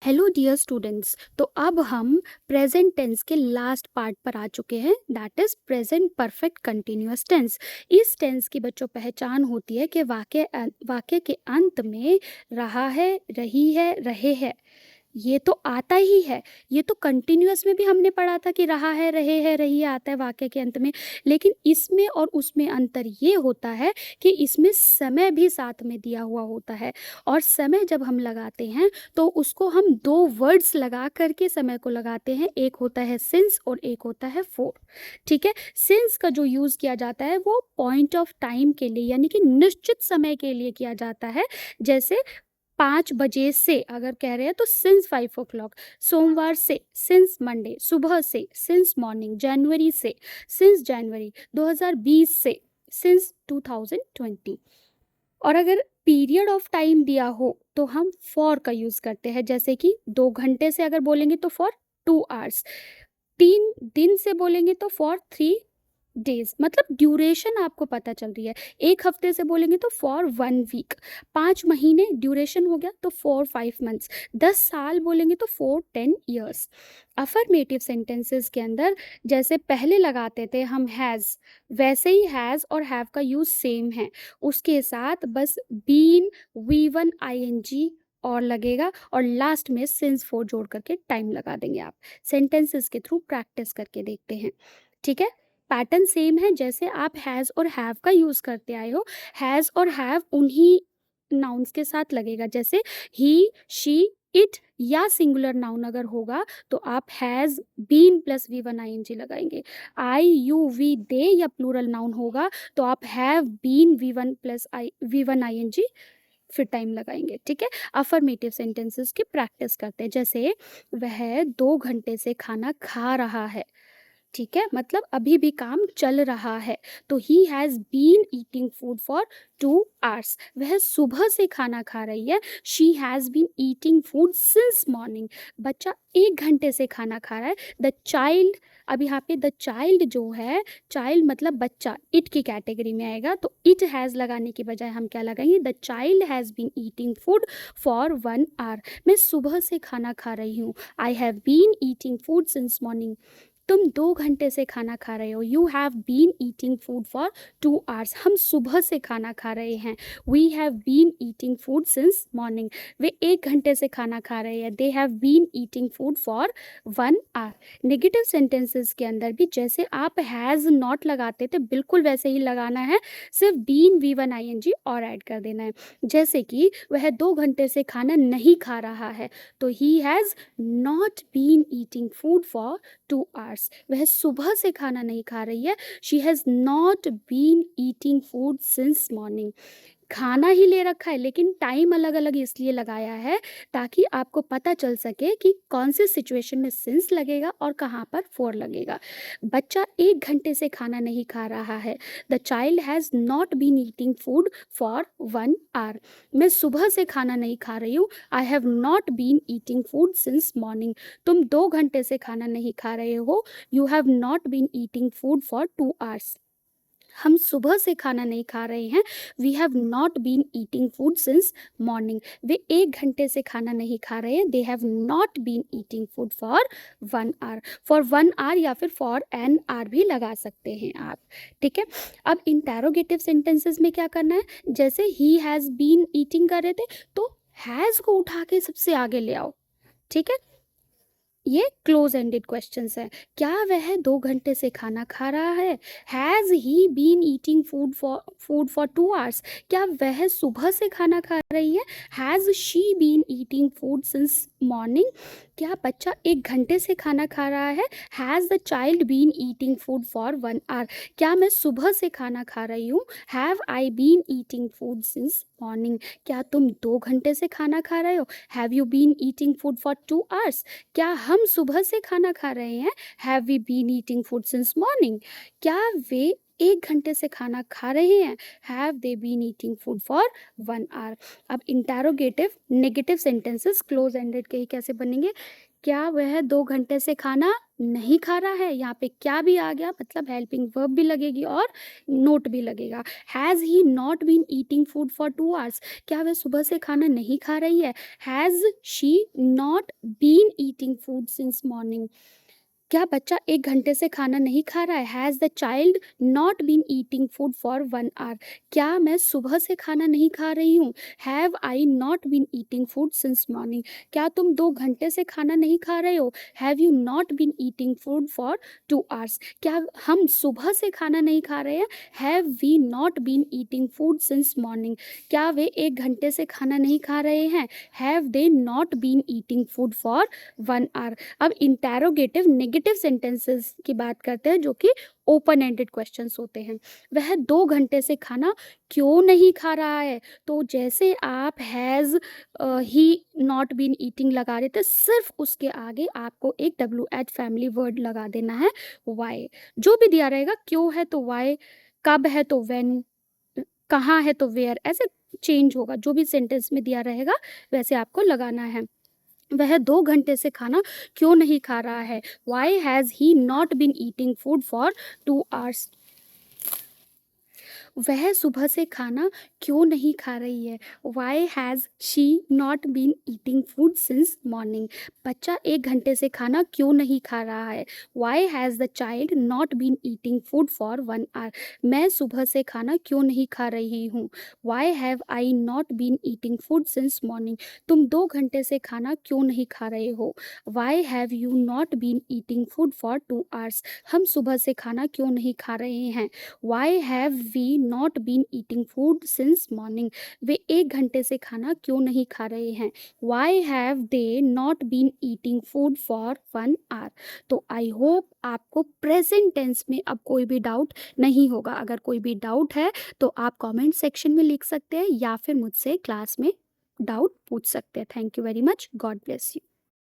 Hello dear students. तो अब हम प्रेजेंट टेंस के लास्ट पार्ट पर आ चुके हैं, that is present perfect continuous tense. इस टेंस की बच्चों पहचान होती है कि वाक्य के अंत में रहा है, रही है, रहे है, ये तो आता ही है। ये तो कंटिन्यूअस में भी हमने पढ़ा था कि रहा है, रहे है, रही है आता है वाक्य के अंत में। लेकिन इसमें और उसमें अंतर ये होता है कि इसमें समय भी साथ में दिया हुआ होता है। और समय जब हम लगाते हैं तो उसको हम दो वर्ड्स लगा करके समय को लगाते हैं, एक होता है सिंस और एक होता है फोर। ठीक है। सिंस का जो यूज़ किया जाता है वो पॉइंट ऑफ टाइम के लिए, यानी कि निश्चित समय के लिए किया जाता है। जैसे 5 बजे से अगर कह रहे हैं तो सिंस 5 o'clock, सोमवार से सिंस मंडे, सुबह से सिंस मॉर्निंग, जनवरी से सिंस जनवरी, 2020 से सिंस 2020। और अगर पीरियड ऑफ टाइम दिया हो तो हम फॉर का यूज़ करते हैं, जैसे कि 2 घंटे से अगर बोलेंगे तो फॉर 2 hours, 3 दिन से बोलेंगे तो फॉर 3 days, मतलब ड्यूरेशन आपको पता चल रही है। 1 हफ्ते से बोलेंगे तो फॉर 1 week, 5 महीने ड्यूरेशन हो गया तो फॉर 5 months, 10 साल बोलेंगे तो फॉर 10 years। अफर्मेटिव सेंटेंसेस के अंदर जैसे पहले लगाते थे हम हैज़, वैसे ही हैज़ और हैव का यूज़ सेम है। उसके साथ बस बीन, V1 ING और लगेगा और लास्ट में सिंस फोर जोड़ करके टाइम लगा देंगे। आप सेंटेंसेस के थ्रू प्रैक्टिस करके देखते हैं। ठीक है। पैटर्न सेम है, जैसे आप हैज़ और हैव का यूज़ करते आए हो, हैज़ और हैव उन्हीं नाउन्स के साथ लगेगा। जैसे ही, शी, इट या सिंगुलर नाउन अगर होगा तो आप has been plus V1 ING लगाएंगे। आई, यू, वी, दे या प्लूरल नाउन होगा तो आप have been V1 plus V1 ING फिर टाइम लगाएंगे। ठीक है। अफर्मेटिव सेंटेंसेस की प्रैक्टिस करते हैं। जैसे वह 2 घंटे से खाना खा रहा है। ठीक है, मतलब अभी भी काम चल रहा है। तो he has been eating food for 2 hours। वह सुबह से खाना खा रही है। She has been eating food since morning. बच्चा 1 घंटे से खाना खा रहा है। द चाइल्ड, अब यहाँ पे द चाइल्ड जो है, चाइल्ड मतलब बच्चा, इट की कैटेगरी में आएगा। तो इट हैज़ लगाने की बजाय हम क्या लगाएंगे, the child has been eating food for 1 hour। मैं सुबह से खाना खा रही हूँ। I have been eating food since morning. तुम 2 घंटे से खाना खा रहे हो। You have been eating food for 2 hours। हम सुबह से खाना खा रहे हैं। We have been eating food since morning. वे 1 घंटे से खाना खा रहे हैं। They have been eating food for 1 hour। Negative sentences के अंदर भी जैसे आप हैज़ नॉट लगाते थे बिल्कुल वैसे ही लगाना है, सिर्फ बीन V1 ING और ऐड कर देना है। जैसे कि वह 2 घंटे से खाना नहीं खा रहा है, तो he has not been eating food for 2 hours। वह सुबह से खाना नहीं खा रही है। She has not been eating food since morning. खाना ही ले रखा है लेकिन टाइम अलग अलग इसलिए लगाया है ताकि आपको पता चल सके कि कौन सी सिचुएशन में सिंस लगेगा और कहाँ पर फोर लगेगा। बच्चा 1 घंटे से खाना नहीं खा रहा है। The child has not been eating food for 1 hour। मैं सुबह से खाना नहीं खा रही हूँ। I have not been eating food since morning. तुम 2 घंटे से खाना नहीं खा रहे हो। You have not been eating food for 2 hours। हम सुबह से खाना नहीं खा रहे हैं। We have not been eating food since morning. वे 1 घंटे से खाना नहीं खा रहे हैं। They have not been eating food for 1 hour। For 1 hour या फिर फॉर एन आर भी लगा सकते हैं आप। ठीक है। अब इंटेरोगेटिव सेंटेंसेस में क्या करना है, जैसे ही हैज़ बीन ईटिंग कर रहे थे तो हैज़ को उठा के सबसे आगे ले आओ। ठीक है। ये क्लोज एंडेड क्वेश्चंस है। क्या वह 2 घंटे से खाना खा रहा है। Has he been eating food for 2 hours। क्या वह सुबह से खाना खा रही है। Has she been eating food since morning. क्या बच्चा 1 घंटे से खाना खा रहा है। Has the child been eating food for 1 hour। क्या मैं सुबह से खाना खा रही हूँ। Have I been eating food since morning. क्या तुम 2 घंटे से खाना खा रहे हो। Have you been eating food for 2 hours। क्या हम सुबह से खाना खा रहे हैं। Have we been eating food since morning. क्या वे 1 घंटे से खाना खा रहे हैं। Have they been eating food for 1 hour। अब interrogative negative sentences close ended के ही कैसे बनेंगे। क्या वह 2 घंटे से खाना नहीं खा रहा है। यहाँ पे क्या भी आ गया, मतलब हेल्पिंग वर्ब भी लगेगी और नोट भी लगेगा। Has he not been eating food for 2 hours। क्या वह सुबह से खाना नहीं खा रही है। Has she not not been eating food since morning? क्या बच्चा 1 घंटे से खाना नहीं खा रहा है? Has the child not been eating food for 1 hour? क्या मैं सुबह से खाना नहीं खा रही हूँ? Have I not been eating food since morning? क्या तुम 2 घंटे से खाना नहीं खा रहे हो? Have you not been eating food for 2 hours? क्या हम सुबह से खाना नहीं खा रहे हैं? Have we not been eating food since morning? क्या वे 1 घंटे से खाना नहीं खा रहे हैं? Have they not been eating food for 1 hour? अब इंटेरोगेटिव नेगेटिव सेंटेंसेस की बात करते हैं जो कि ओपन एंडेड क्वेश्चंस होते हैं। वह 2 घंटे से खाना क्यों नहीं खा रहा है? तो जैसे आप has he not been eating लगा रहे थे, सिर्फ उसके आगे आपको एक WH फैमिली वर्ड लगा देना है, व्हाई। जो भी दिया रहेगा, क्यों है तो व्हाई, कब है तो व्हेन, कहाँ है तो वेयर, ऐसे चेंज होगा। जो भी सेंटेंस में दिया रहेगा वैसे आपको लगाना है। वह 2 घंटे से खाना क्यों नहीं खा रहा है? Why has he not been eating food for 2 hours? वह सुबह से खाना क्यों नहीं खा रही है? Why has she not been eating food since morning? बच्चा 1 घंटे से खाना क्यों नहीं खा रहा है? Why has the child not been eating food for 1 hour? मैं सुबह से खाना क्यों नहीं खा रही हूँ? Why have I not been eating food since morning? तुम 2 घंटे से खाना क्यों नहीं खा रहे हो? Why have you not been eating food for 2 hours? हम सुबह से खाना क्यों नहीं खा रहे हैं? Why have we not been eating food since morning? वे 1 घंटे से खाना क्यों नहीं खा रहे हैं? Why have they not been eating food for 1 hour? तो आई होप आपको प्रेजेंट टेंस में अब कोई भी डाउट नहीं होगा। अगर कोई भी डाउट है तो आप कमेंट सेक्शन में लिख सकते हैं या फिर मुझसे क्लास में डाउट पूछ सकते हैं। Thank you very much. God bless you.